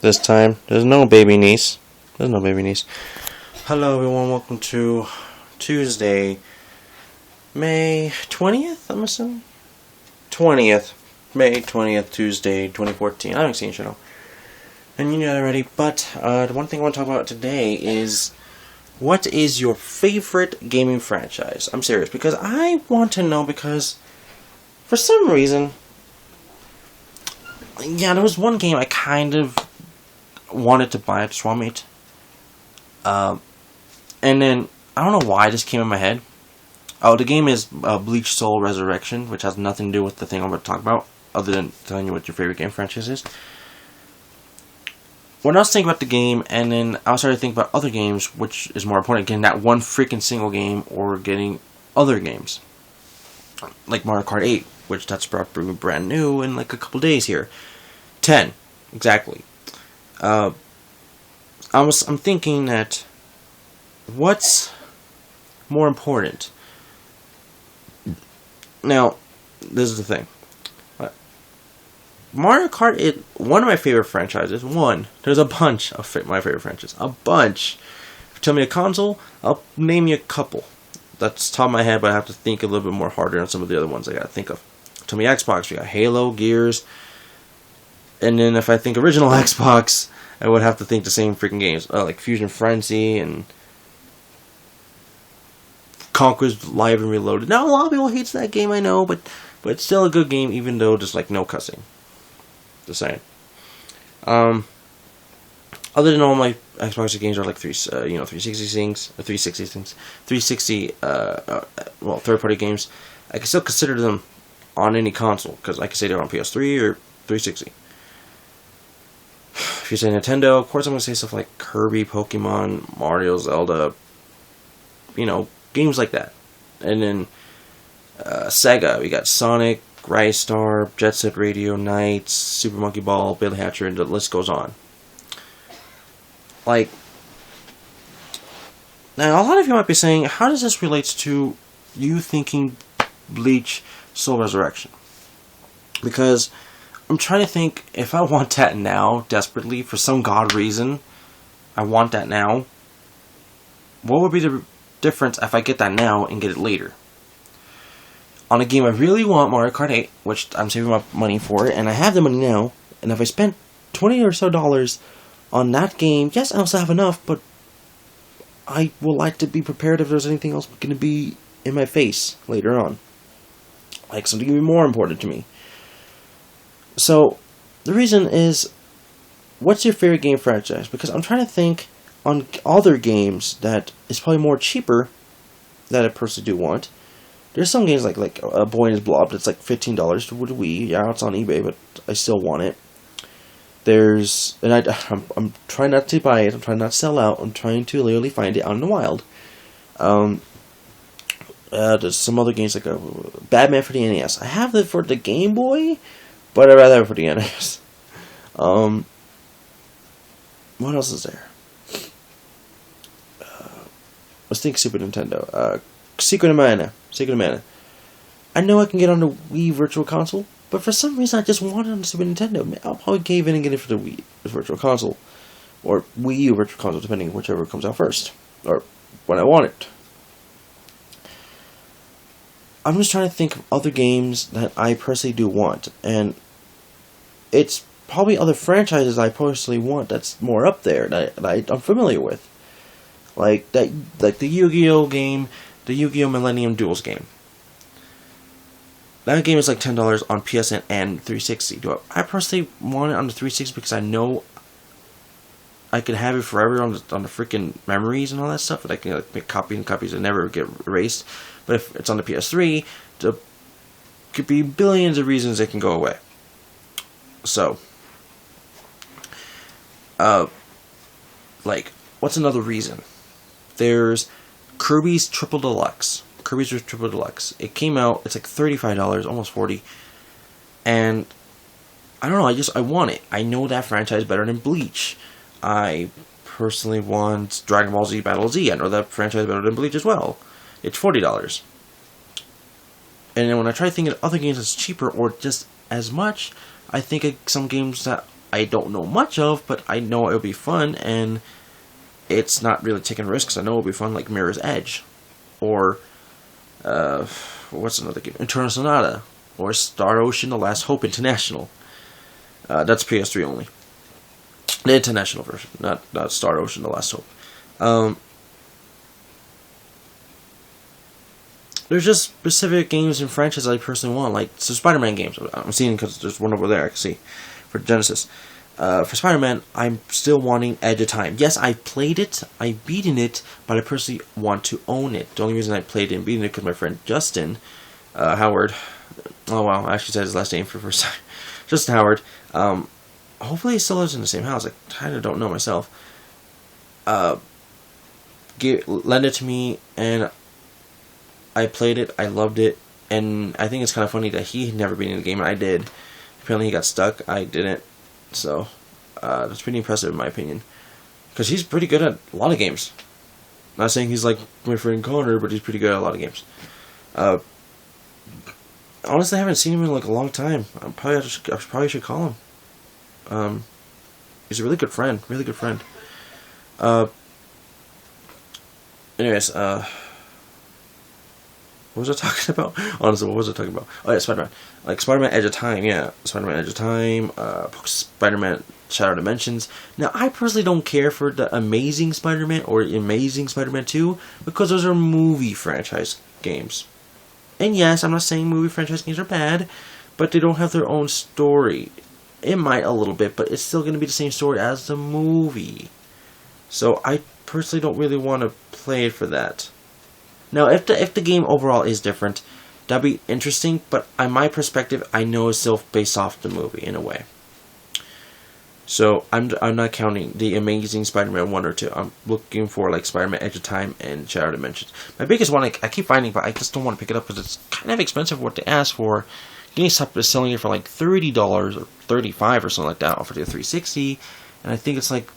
this time. There's no baby niece. There's no baby niece. Hello everyone, welcome to Tuesday, May 20th, I'm assuming? 20th. May 20th, Tuesday, 2014. I haven't seen it yet. And you know that already, but the one thing I want to talk about today is what is your favorite gaming franchise? I'm serious, because I want to know, because for some reason, yeah, there was one game I kind of wanted to buy at Swap Meet. And then, I don't know why it just came in my head. Oh, the game is Bleach Soul Resurrection, which has nothing to do with the thing I'm going to talk about, other than telling you what your favorite game franchise is. When I was thinking about the game, and then I started to think about other games, which is more important, getting that one freaking single game, or getting other games. Like Mario Kart 8, which that's brand new in like a couple days here. 10, exactly. I'm thinking that, what's more important? Now, this is the thing. Mario Kart is one of my favorite franchises. There's a bunch of my favorite franchises. A bunch. If you tell me a console, I'll name you a couple. That's top of my head, but I have to think a little bit more harder on some of the other ones I gotta think of. Tell me Xbox, we got Halo, Gears, and then if I think original Xbox, I would have to think the same freaking games, like Fusion Frenzy and Conquer's Live and Reloaded. Now a lot of people hates that game, I know, but it's still a good game, even though just like no cussing. Just saying. Other than all my Xbox games are like 360 things, or 360 things, 360 third-party games. I can still consider them on any console, because I can say they're on PS3 or 360. If you say Nintendo, of course I'm going to say stuff like Kirby, Pokemon, Mario, Zelda, games like that. And then Sega, we got Sonic, Rise Star, Jet Set Radio, Knights, Super Monkey Ball, Billy Hatcher, and the list goes on. Like, now a lot of you might be saying, how does this relate to you thinking Bleach Soul Resurrection? Because I'm trying to think, if I want that now, desperately, for some god reason, I want that now, what would be the difference if I get that now and get it later? On a game I really want, Mario Kart 8, which I'm saving my money for, and I have the money now, and if I spent $20 or so on that game, yes, I also have enough, but I will like to be prepared if there's anything else going to be in my face later on. Like something even more important to me. So, the reason is, what's your favorite game franchise? Because I'm trying to think on other games that is probably more cheaper that I personally do want. There's some games like A Boy and His Blob that's like $15 to the Wii. Yeah, it's on eBay, but I still want it. I'm trying not to buy it. I'm trying not to sell out. I'm trying to literally find it out in the wild. There's some other games like Batman for the NES. I have it for the Game Boy, but I'd rather have it for the NES. What else is there? Let's think Super Nintendo. Secret of Mana. I know I can get on the Wii Virtual Console, but for some reason I just want it on the Super Nintendo. I'll probably cave in and get it for the Wii Virtual Console, or Wii U Virtual Console, depending on whichever comes out first, or when I want it. I'm just trying to think of other games that I personally do want, and it's probably other franchises I personally want that's more up there that I'm familiar with, like the Yu-Gi-Oh game. The Yu-Gi-Oh! Millennium Duels game. That game is like $10 on PSN and 360. I personally want it on the 360 because I know I can have it forever on the freaking memories and all that stuff. That I can make copies and never get erased. But if it's on the PS3, there could be billions of reasons it can go away. So, what's another reason? There's Kirby's Triple Deluxe. It came out, it's like $35, almost $40. And I don't know, I want it. I know that franchise better than Bleach. I personally want Dragon Ball Z Battle Z. I know that franchise better than Bleach as well. It's $40. And then when I try to think of other games that's cheaper or just as much, I think of some games that I don't know much of, but I know it'll be fun, and it's not really taking risks. I know it'll be fun, like Mirror's Edge, or what's another game? Eternal Sonata, or Star Ocean: The Last Hope International. That's PS3 only. The international version, not Star Ocean: The Last Hope. There's just specific games and franchises I personally want, like Spider-Man games. I'm seeing because there's one over there I can see for Genesis. For Spider-Man, I'm still wanting Edge of Time. Yes, I played it, I beaten it, but I personally want to own it. The only reason I played it and beaten it because my friend Justin Howard. Oh wow, I actually said his last name for the first time. Justin Howard. Hopefully he still lives in the same house. I kind of don't know myself. Lend it to me, and I played it. I loved it, and I think it's kind of funny that he had never been in the game, and I did. Apparently he got stuck. I didn't. So that's pretty impressive in my opinion, because he's pretty good at a lot of games. Not saying he's like my friend Connor, but he's pretty good at a lot of games. Honestly, I haven't seen him in like a long time. I probably should call him. He's a really good friend. Really good friend. Anyways, what was I talking about? Honestly, what was I talking about? Oh yeah, Spider-Man. Like Spider-Man Edge of Time, yeah. Spider-Man Edge of Time, Spider-Man Shadow Dimensions. Now, I personally don't care for the Amazing Spider-Man or Amazing Spider-Man 2 because those are movie franchise games. And yes, I'm not saying movie franchise games are bad, but they don't have their own story. It might a little bit, but it's still going to be the same story as the movie. So I personally don't really want to play it for that. Now, if the game overall is different, that'd be interesting, but in my perspective, I know it's still based off the movie in a way. So I'm not counting the Amazing Spider-Man 1 or 2. I'm looking for like Spider-Man Edge of Time and Shadow Dimensions. My biggest one I keep finding, but I just don't want to pick it up because it's kind of expensive what they ask for. GameStop is selling it for like $30 or $35 or something like that off of the 360, and I think it's like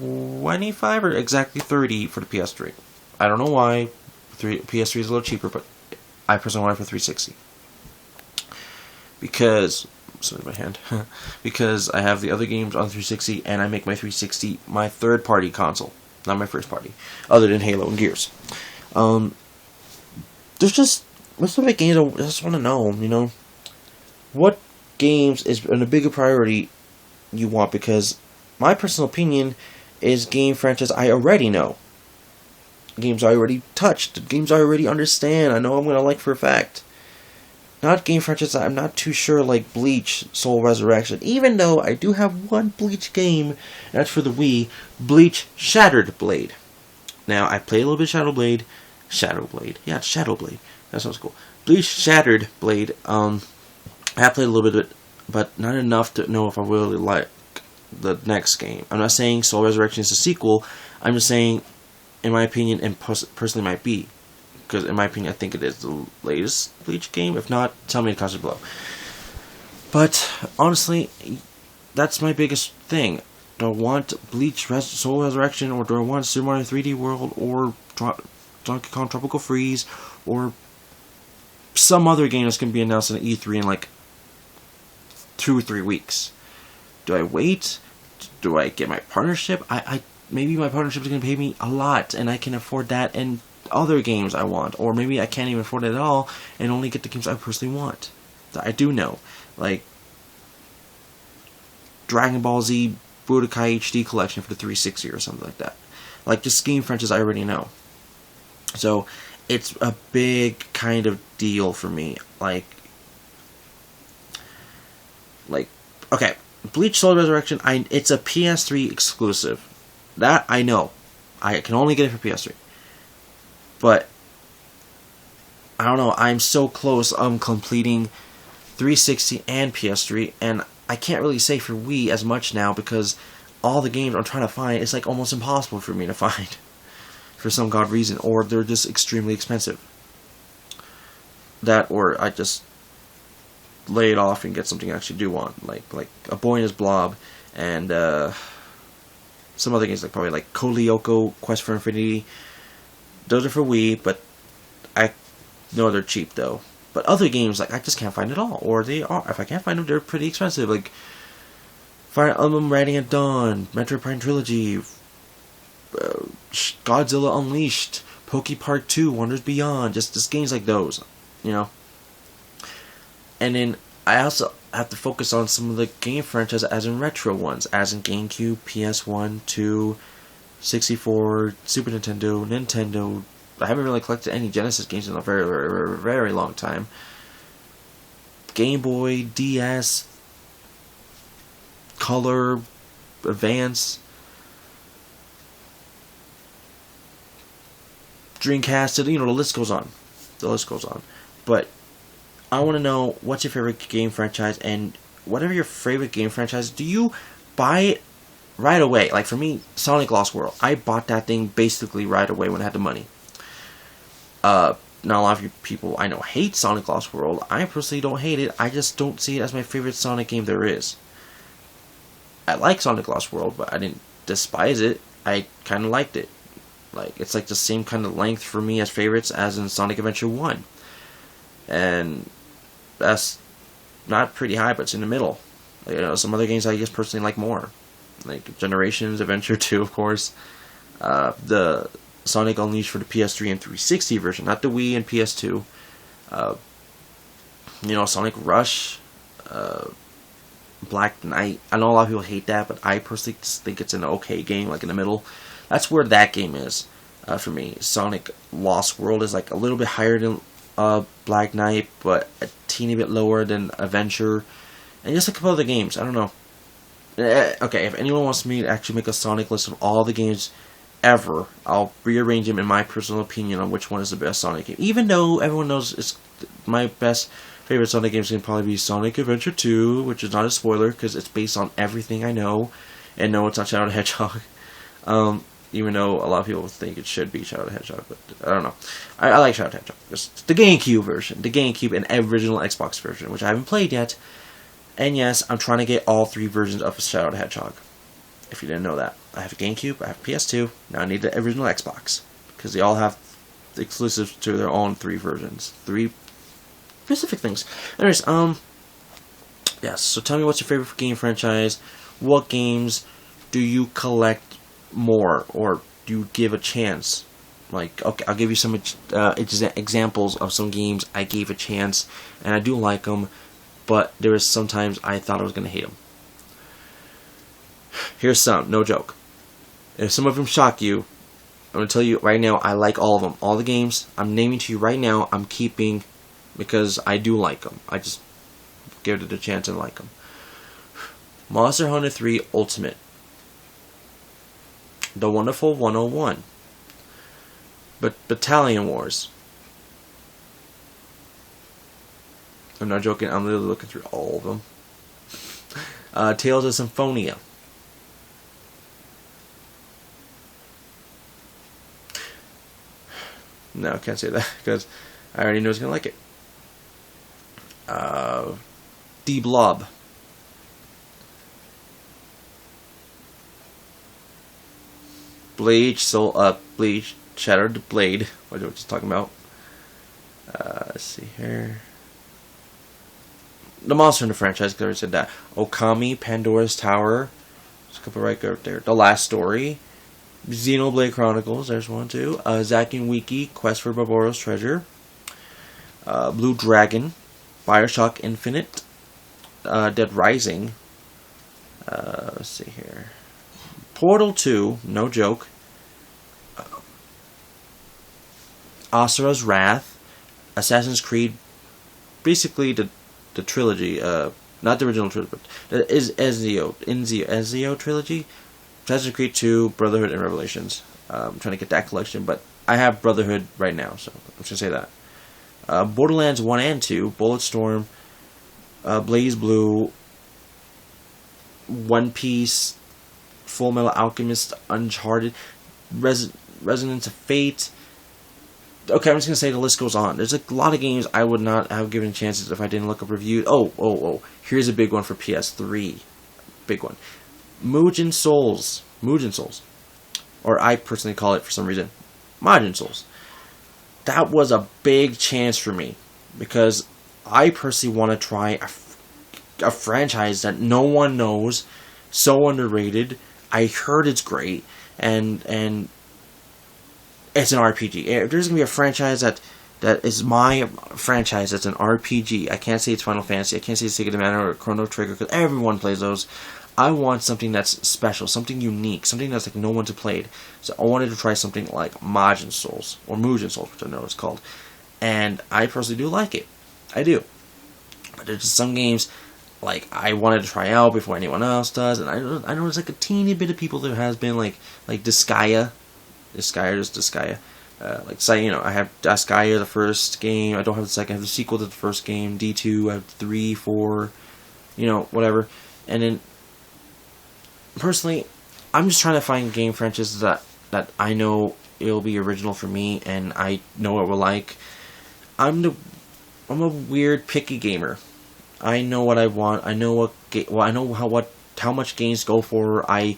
$25 or exactly $30 for the PS3. I don't know why. PS3 is a little cheaper, but I personally want it for 360 because sorry, my hand because I have the other games on 360, and I make my 360 my third-party console, not my first-party, other than Halo and Gears. There's just specific games I just want to know, you know, what games is a bigger priority you want, because my personal opinion is game franchise I already know. Games I already touched, games I already understand, I know I'm going to like for a fact. Not game franchises I'm not too sure, like Bleach, Soul Resurrection, even though I do have one Bleach game, and that's for the Wii, Bleach Shattered Blade. Now, I played a little bit of Shadow Blade, yeah, it's Shadow Blade, that sounds cool. Bleach Shattered Blade, I have played a little bit of it, but not enough to know if I really like the next game. I'm not saying Soul Resurrection is a sequel, I'm just saying, in my opinion, and personally might be, because in my opinion I think it is the latest Bleach game. If not, tell me in the comments below. But honestly, that's my biggest thing. Do I want Bleach Soul Resurrection, or do I want Super Mario 3D World, or Donkey Kong Tropical Freeze, or some other game that's going to be announced in E3 in like 2 or 3 weeks? Do I wait? Do I get my partnership? Maybe my partnership is going to pay me a lot, and I can afford that and other games I want. Or maybe I can't even afford it at all, and only get the games I personally want. That I do know. Like Dragon Ball Z Budokai HD Collection for the 360 or something like that. Like just game franchise I already know. So, it's a big kind of deal for me. Like okay, Bleach Soul Resurrection, it's a PS3 exclusive. That I know. I can only get it for PS3. But I don't know, I'm so close completing 360 and PS3, and I can't really say for Wii as much now because all the games I'm trying to find, it's like almost impossible for me to find for some god reason, or they're just extremely expensive. That, or I just lay it off and get something I actually do want, like A Boy and His Blob, and some other games, like probably like Kolyoko Quest for Infinity. Those are for Wii, but I know they're cheap though. But other games, like I just can't find it all, or they are. If I can't find them, they're pretty expensive. Like Fire Emblem Riding at Dawn, Metroid Prime Trilogy, Godzilla Unleashed, Poke Park 2, Wonders Beyond, just games like those, you know. And then I also have to focus on some of the game franchises as in retro ones, as in GameCube, PS1, 2, 64, Super Nintendo, Nintendo. I haven't really collected any Genesis games in a very, very, very long time. Game Boy, DS, Color, Advance, Dreamcast, you know, the list goes on. The list goes on. But I want to know, what's your favorite game franchise, and whatever your favorite game franchise, do you buy it right away? Like for me, Sonic Lost World, I bought that thing basically right away when I had the money. Now a lot of you people I know hate Sonic Lost World. I personally don't hate it. I just don't see it as my favorite Sonic game there is. I like Sonic Lost World, but I didn't despise it. I kind of liked it. Like, it's like the same kind of length for me as favorites as in Sonic Adventure 1. And that's not pretty high, but it's in the middle. You know, some other games I just personally like more. Like Generations, Adventure 2, of course. The Sonic Unleashed for the PS3 and 360 version, not the Wii and PS2. You know, Sonic Rush, Black Knight. I know a lot of people hate that, but I personally just think it's an okay game, like in the middle. That's where that game is for me. Sonic Lost World is like a little bit higher than Black Knight, but a teeny bit lower than Adventure, and just a couple other games. I don't know. Okay, if anyone wants me to actually make a Sonic list of all the games ever, I'll rearrange them in my personal opinion on which one is the best Sonic game. Even though everyone knows it's my best favorite Sonic game is going to probably be Sonic Adventure 2, which is not a spoiler because it's based on everything I know, and no, it's not Shadow the Hedgehog. Even though a lot of people think it should be Shadow the Hedgehog, but I don't know. I like Shadow the Hedgehog. It's the GameCube version, the GameCube and original Xbox version, which I haven't played yet. And yes, I'm trying to get all 3 versions of Shadow the Hedgehog. If you didn't know that, I have a GameCube, I have a PS2. Now I need the original Xbox because they all have exclusives to their own 3 versions, 3 specific things. Anyways, yes. So tell me, what's your favorite game franchise? What games do you collect more, or do you give a chance? Like, okay, I'll give you some examples of some games I gave a chance, and I do like them, but there is sometimes I thought I was going to hate them. Here's some, no joke. If some of them shock you, I'm going to tell you right now, I like all of them. All the games I'm naming to you right now, I'm keeping because I do like them. I just give it a chance and like them. Monster Hunter 3 Ultimate. The Wonderful 101. Battalion Wars. I'm not joking, I'm literally looking through all of them. Tales of Symphonia. No, I can't say that because I already know who's going to like it. D Blob. Bleach, Bleach, Shattered Blade. What are we just talking about? Let's see here. The Monster Hunter franchise, because I already said that. Okami, Pandora's Tower. There's a couple right there. The Last Story. Xenoblade Chronicles, there's one too. Zack and Wiki, Quest for Barbaro's Treasure. Blue Dragon. Bioshock Infinite. Dead Rising. Let's see here. Portal 2, no joke. Asura's Wrath. Assassin's Creed. Basically the trilogy. Not the original trilogy, but the Ezio trilogy. Assassin's Creed 2, Brotherhood, and Revelations. I'm trying to get that collection, but I have Brotherhood right now, so I'm just going to say that. Borderlands 1 and 2, Bulletstorm, Blaze Blue, One Piece, Full Metal Alchemist, Uncharted, Resonance of Fate. Okay, I'm just going to say the list goes on. There's a lot of games I would not have given chances if I didn't look up reviews. Oh. Here's a big one for PS3. Big one. Mugen Souls. Or I personally call it, for some reason, Majin Souls. That was a big chance for me, because I personally want to try a franchise that no one knows, so underrated. I heard it's great, and it's an RPG. If there's gonna be a franchise that is my franchise that's an RPG, I can't say it's Final Fantasy, I can't say it's Secret of Mana or Chrono Trigger, because everyone plays those. I want something that's special, something unique, something that's like no one's played. So I wanted to try something like Majin Souls, or Mugen Souls, which I know it's called. And I personally do like it. I do. But there's just some games like I wanted to try out before anyone else does, and I know there's like a teeny bit of people there has been like Disgaea, like say, I have Disgaea, the first game. I don't have the second. I have the sequel to the first game, D2. I have 3, 4, whatever. And then personally, I'm just trying to find game franchises that I know it'll be original for me, and I know it will like. I'm a weird picky gamer. I know what I want. I know I know how much games go for. I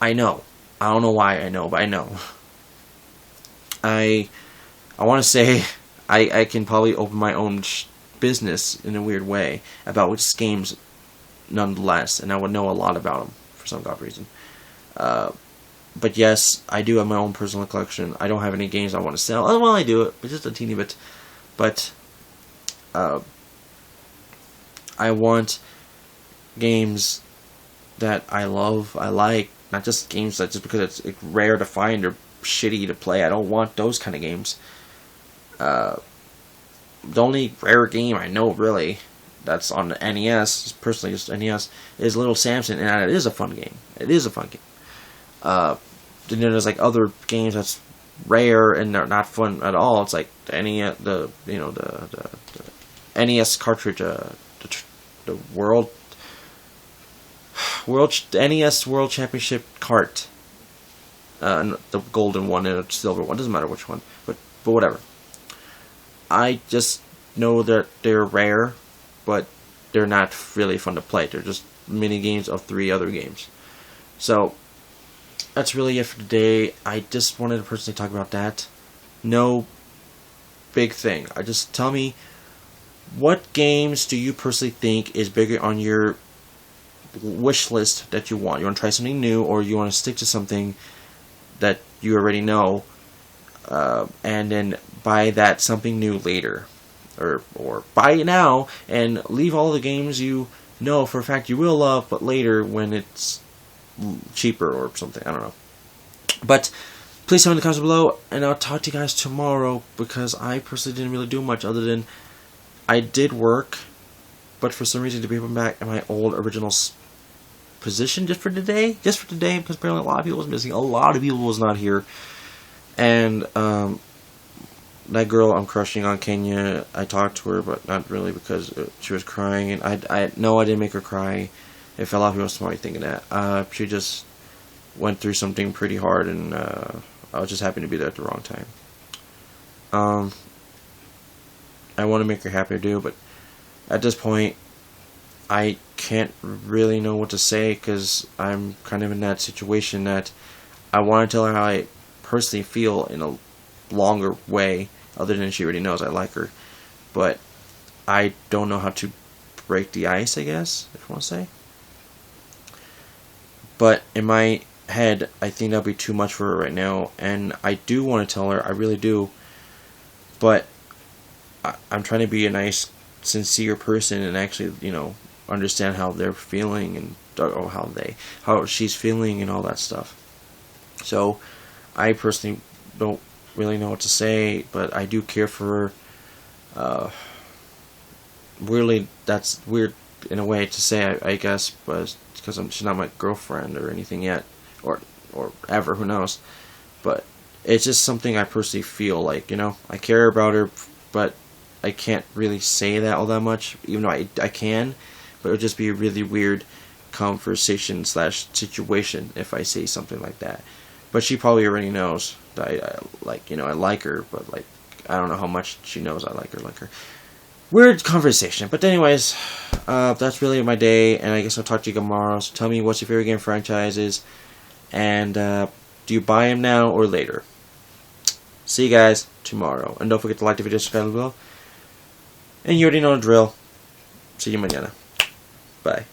know. I don't know why I know, but I know. I want to say I can probably open my own business in a weird way about which games, nonetheless, and I would know a lot about them for some god reason. But yes, I do have my own personal collection. I don't have any games I want to sell. Oh, well, I do it, but just a teeny bit. But I want games that I love, I like, not just games that just because it's rare to find or shitty to play. I don't want those kind of games. The only rare game I know really that's on the NES, personally just NES, is Little Samson, and it is a fun game. It is a fun game. Then there's like other games that's rare and they're not fun at all. It's like the NES cartridge, the NES World Championship cart, the golden one and the silver one. Doesn't matter which one, but whatever. I just know that they're rare, but they're not really fun to play. They're just mini games of 3 other games. So that's really it for today. I just wanted to personally talk about that. No big thing. Just tell me, what games do you personally think is bigger on your wish list that you want? You want to try something new, or you want to stick to something that you already know, and then buy that something new later, or buy it now and leave all the games you know for a fact you will love, but later when it's cheaper or something. I don't know. But please tell me in the comments below, and I'll talk to you guys tomorrow, because I personally didn't really do much other than I did work, but for some reason to be back in my old original position just for today, because apparently a lot of people was missing. A lot of people was not here, and that girl I'm crushing on, Kenya, I talked to her, but not really, because she was crying, and I didn't make her cry. If a lot of people might be thinking that, she just went through something pretty hard, and I was just happy to be there at the wrong time. I want to make her happy to do, but at this point, I can't really know what to say, because I'm kind of in that situation that I want to tell her how I personally feel in a longer way, other than she already knows I like her, but I don't know how to break the ice, I guess, if you want to say. But in my head, I think that'll be too much for her right now, and I do want to tell her, I really do, but I'm trying to be a nice, sincere person and actually, understand how they're feeling, and how she's feeling and all that stuff. So I personally don't really know what to say, but I do care for her. Really, that's weird in a way to say, I guess, but because she's not my girlfriend or anything yet, or ever, who knows. But it's just something I personally feel like, I care about her, but I can't really say that all that much, even though I can, but it would just be a really weird conversation / situation if I say something like that. But she probably already knows that I like her, but I don't know how much she knows I like her. Weird conversation. But anyways, that's really my day, and I guess I'll talk to you tomorrow. So tell me, what's your favorite game franchises, and do you buy them now or later? See you guys tomorrow, and don't forget to like the video, subscribe below. And you already know the drill. See you mañana. Bye.